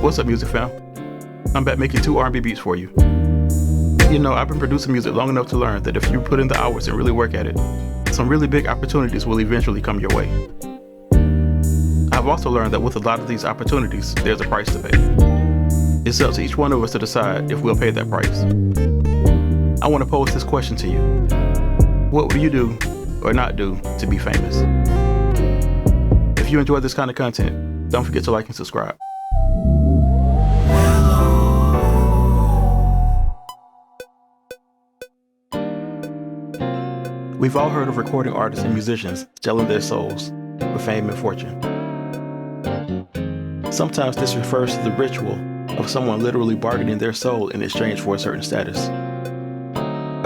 What's up, music fam? I'm back making 2 R&B beats for you. You know, I've been producing music long enough to learn that if you put in the hours and really work at it, some really big opportunities will eventually come your way. I've also learned that with a lot of these opportunities, there's a price to pay. It's up to each one of us to decide if we'll pay that price. I want to pose this question to you. What would you do or not do to be famous? If you enjoy this kind of content, don't forget to like and subscribe. We've all heard of recording artists and musicians selling their souls for fame and fortune. Sometimes this refers to the ritual of someone literally bargaining their soul in exchange for a certain status.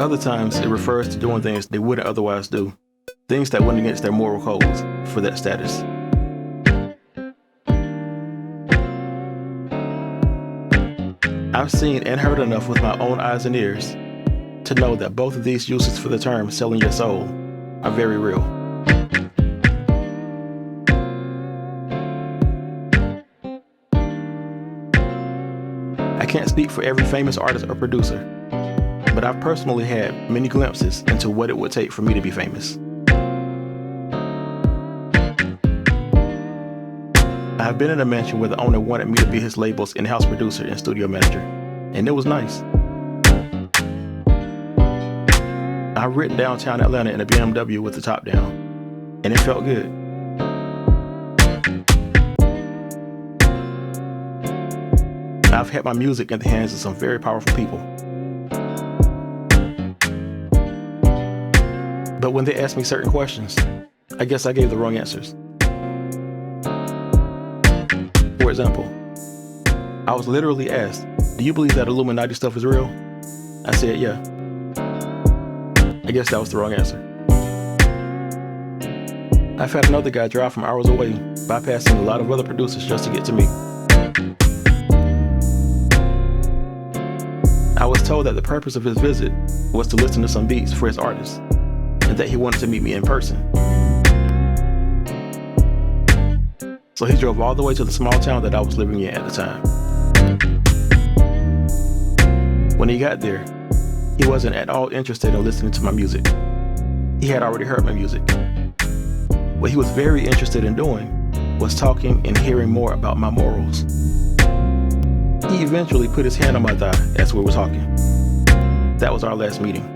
Other times it refers to doing things they wouldn't otherwise do, things that went against their moral codes for that status. I've seen and heard enough with my own eyes and ears to know that both of these uses for the term selling your soul are very real. I can't speak for every famous artist or producer, but I've personally had many glimpses into what it would take for me to be famous. I've been in a mansion where the owner wanted me to be his label's in-house producer and studio manager, and it was nice. I've ridden downtown Atlanta in a BMW with the top down, and it felt good. I've had my music in the hands of some very powerful people. But when they asked me certain questions, I guess I gave the wrong answers. For example, I was literally asked, "Do you believe that Illuminati stuff is real?" I said, "Yeah." I guess that was the wrong answer. I've had another guy drive from hours away, bypassing a lot of other producers just to get to me. I was told that the purpose of his visit was to listen to some beats for his artist, and that he wanted to meet me in person. So he drove all the way to the small town that I was living in at the time. When he got there, he wasn't at all interested in listening to my music. He had already heard my music. What he was very interested in doing was talking and hearing more about my morals. He eventually put his hand on my thigh as we were talking. That was our last meeting.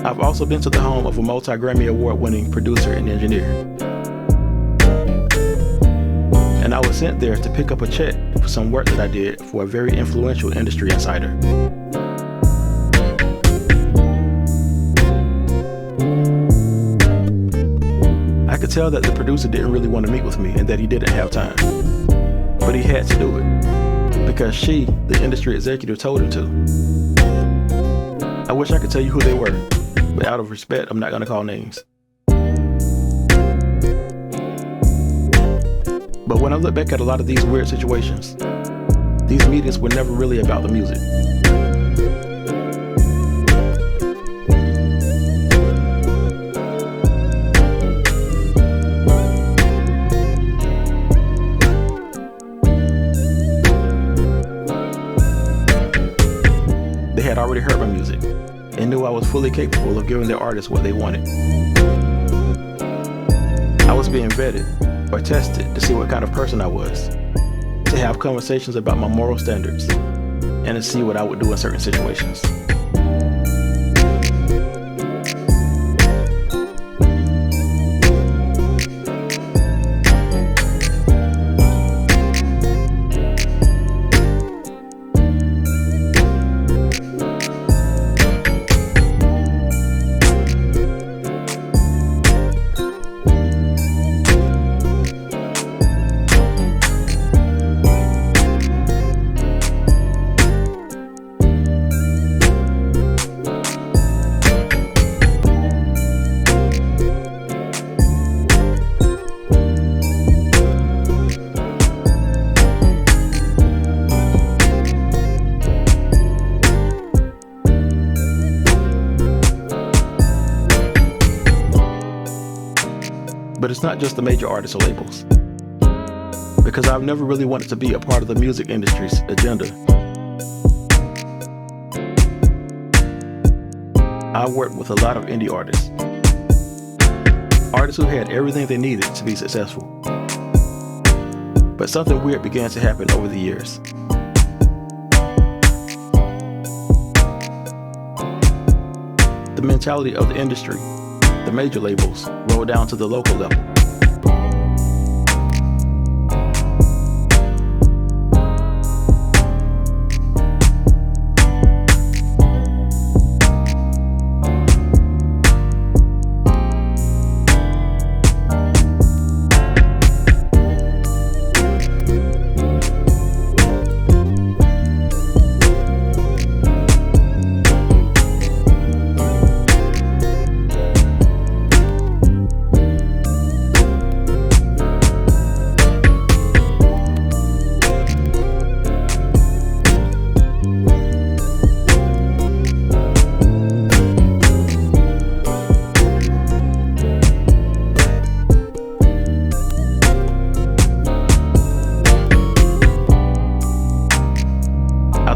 I've also been to the home of a multi-Grammy award-winning producer and engineer. And I was sent there to pick up a check for some work that I did for a very influential industry insider. I could tell that the producer didn't really want to meet with me and that he didn't have time. But he had to do it, because she, the industry executive, told him to. I wish I could tell you who they were, but out of respect, I'm not going to call names. But when I look back at a lot of these weird situations, these meetings were never really about the music. They had already heard my music and knew I was fully capable of giving their artists what they wanted. I was being vetted or tested to see what kind of person I was, to have conversations about my moral standards, and to see what I would do in certain situations. But it's not just the major artists or labels, because I've never really wanted to be a part of the music industry's agenda. I worked with a lot of indie artists who had everything they needed to be successful. But something weird began to happen over the years. The mentality of the industry, the major labels, rolled down to the local level.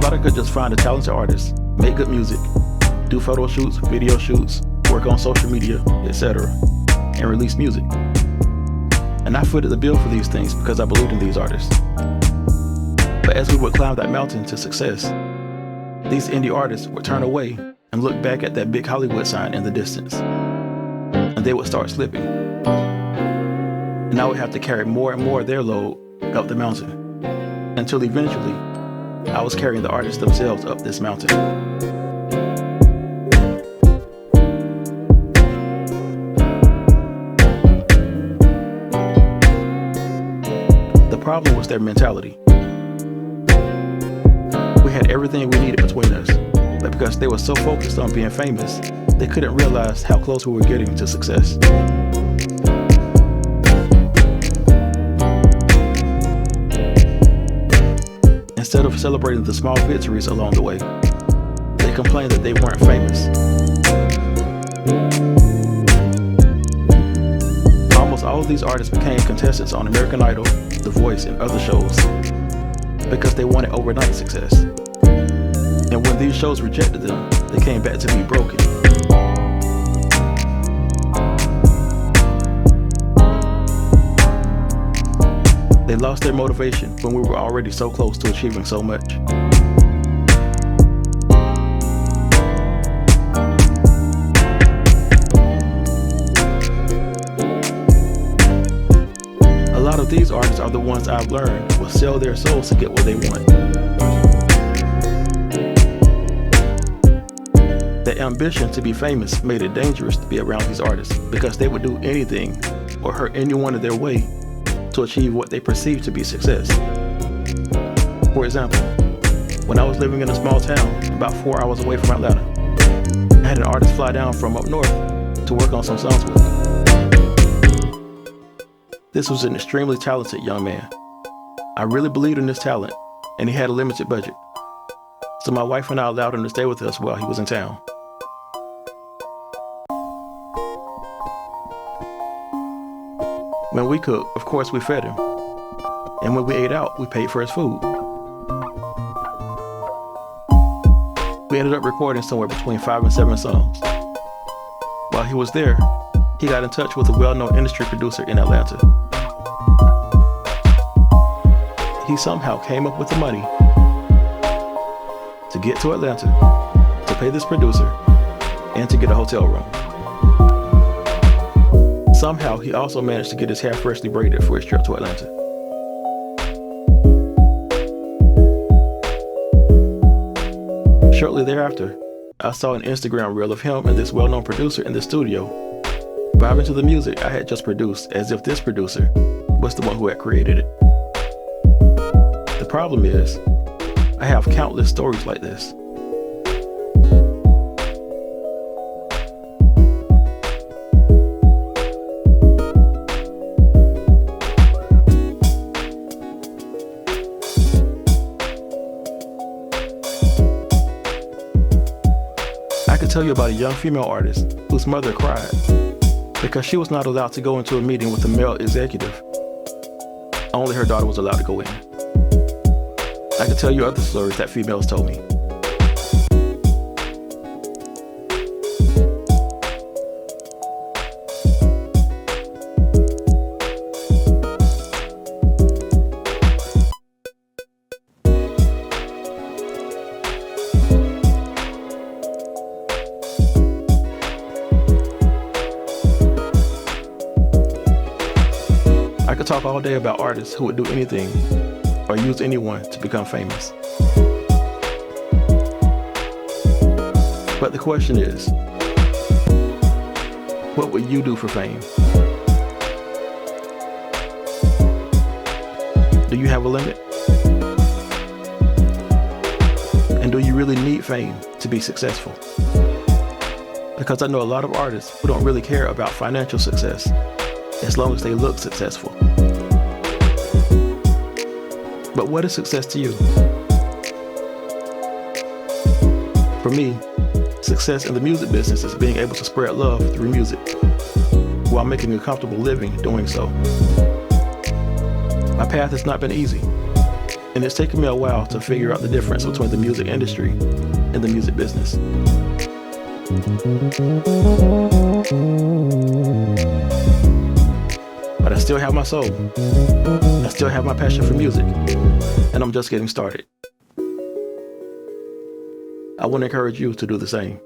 I could just find a talented artist, make good music, do photo shoots, video shoots, work on social media, etc., and release music. And I footed the bill for these things because I believed in these artists. But as we would climb that mountain to success, these indie artists would turn away and look back at that big Hollywood sign in the distance, and they would start slipping. And I would have to carry more and more of their load up the mountain, until eventually I was carrying the artists themselves up this mountain. The problem was their mentality. We had everything we needed between us, but because they were so focused on being famous, they couldn't realize how close we were getting to success. Instead of celebrating the small victories along the way, they complained that they weren't famous. Almost all of these artists became contestants on American Idol, The Voice, and other shows because they wanted overnight success. And when these shows rejected them, they came back to be broken. They lost their motivation when we were already so close to achieving so much. A lot of these artists are the ones I've learned will sell their souls to get what they want. The ambition to be famous made it dangerous to be around these artists because they would do anything or hurt anyone in their way to achieve what they perceived to be success. For example, when I was living in a small town about 4 hours away from Atlanta, I had an artist fly down from up north to work on some songs with me. This was an extremely talented young man. I really believed in his talent, and he had a limited budget. So my wife and I allowed him to stay with us while he was in town. When we cooked, of course we fed him. And when we ate out, we paid for his food. We ended up recording somewhere between 5 and 7 songs. While he was there, he got in touch with a well-known industry producer in Atlanta. He somehow came up with the money to get to Atlanta, to pay this producer, and to get a hotel room. Somehow, he also managed to get his hair freshly braided for his trip to Atlanta. Shortly thereafter, I saw an Instagram reel of him and this well-known producer in the studio, vibing to the music I had just produced as if this producer was the one who had created it. The problem is, I have countless stories like this. I could tell you about a young female artist whose mother cried Because she was not allowed to go into a meeting with a male executive, only her daughter was allowed to go in. I could tell you other stories that females told me. I could talk all day about artists who would do anything or use anyone to become famous. But the question is, what would you do for fame? Do you have a limit? And do you really need fame to be successful? Because I know a lot of artists who don't really care about financial success as long as they look successful. But what is success to you? For me, success in the music business is being able to spread love through music while making a comfortable living doing so. My path has not been easy, and it's taken me a while to figure out the difference between the music industry and the music business. But I still have my soul. I still have my passion for music, and I'm just getting started. I want to encourage you to do the same.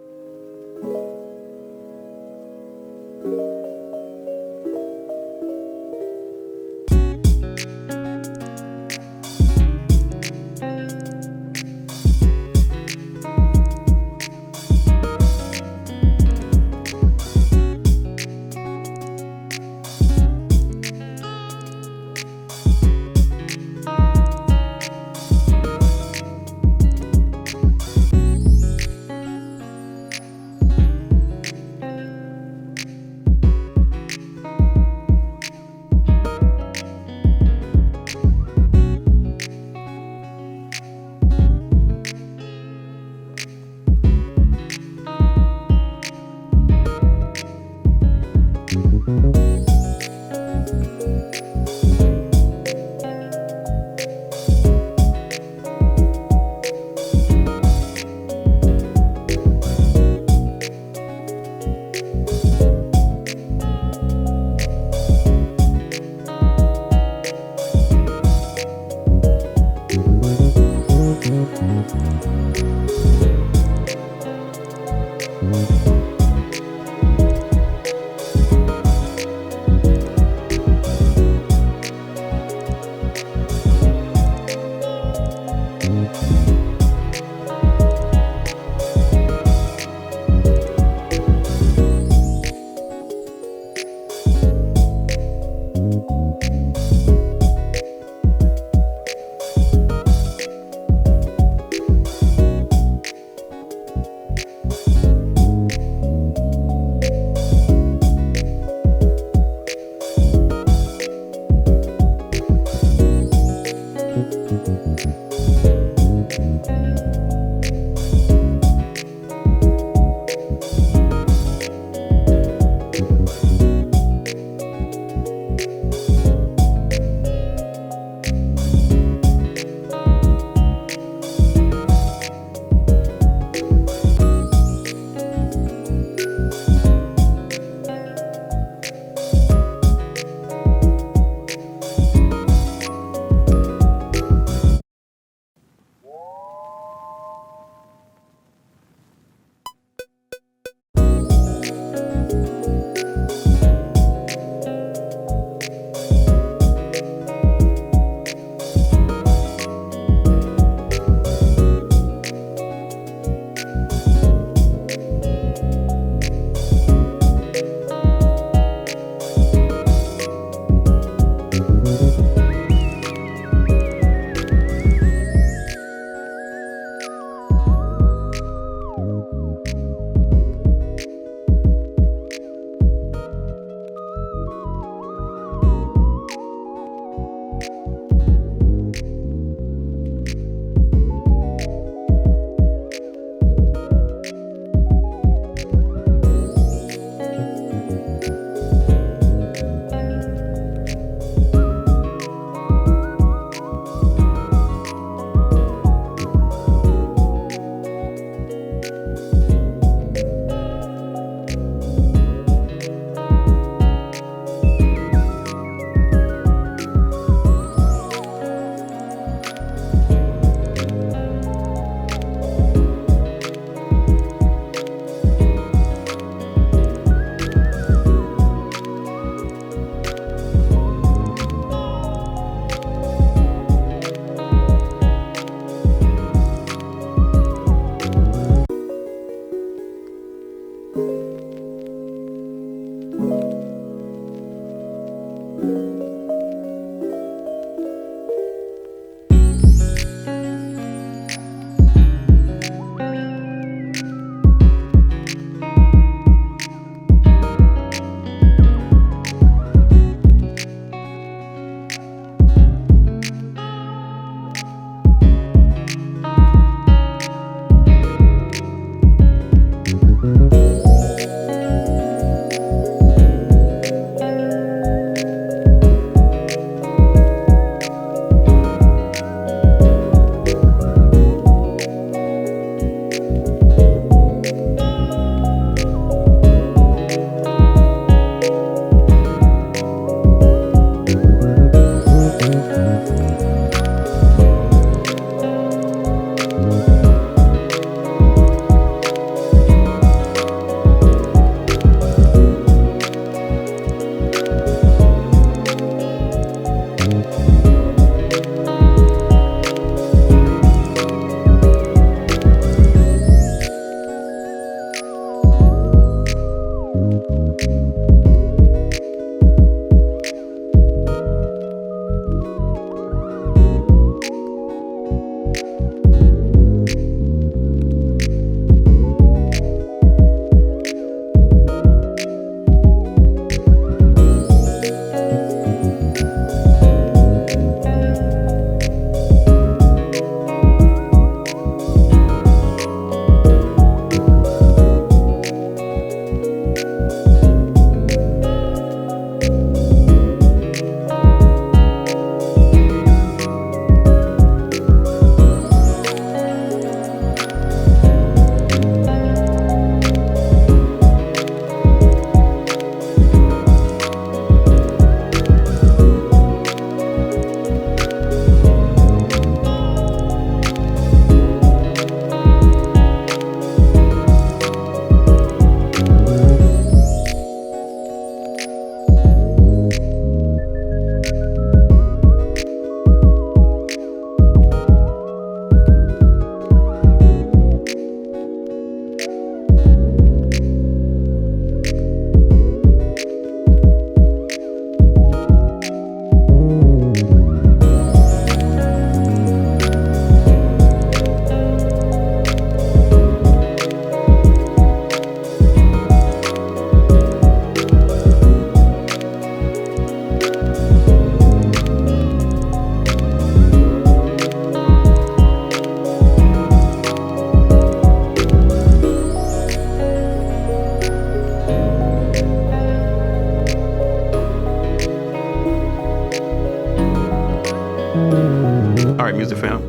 All right, music fam,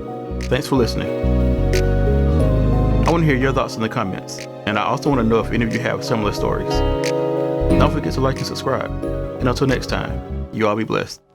thanks for listening. I want to hear your thoughts in the comments, and I also want to know if any of you have similar stories. Don't forget to like and subscribe. And until next time, you all be blessed.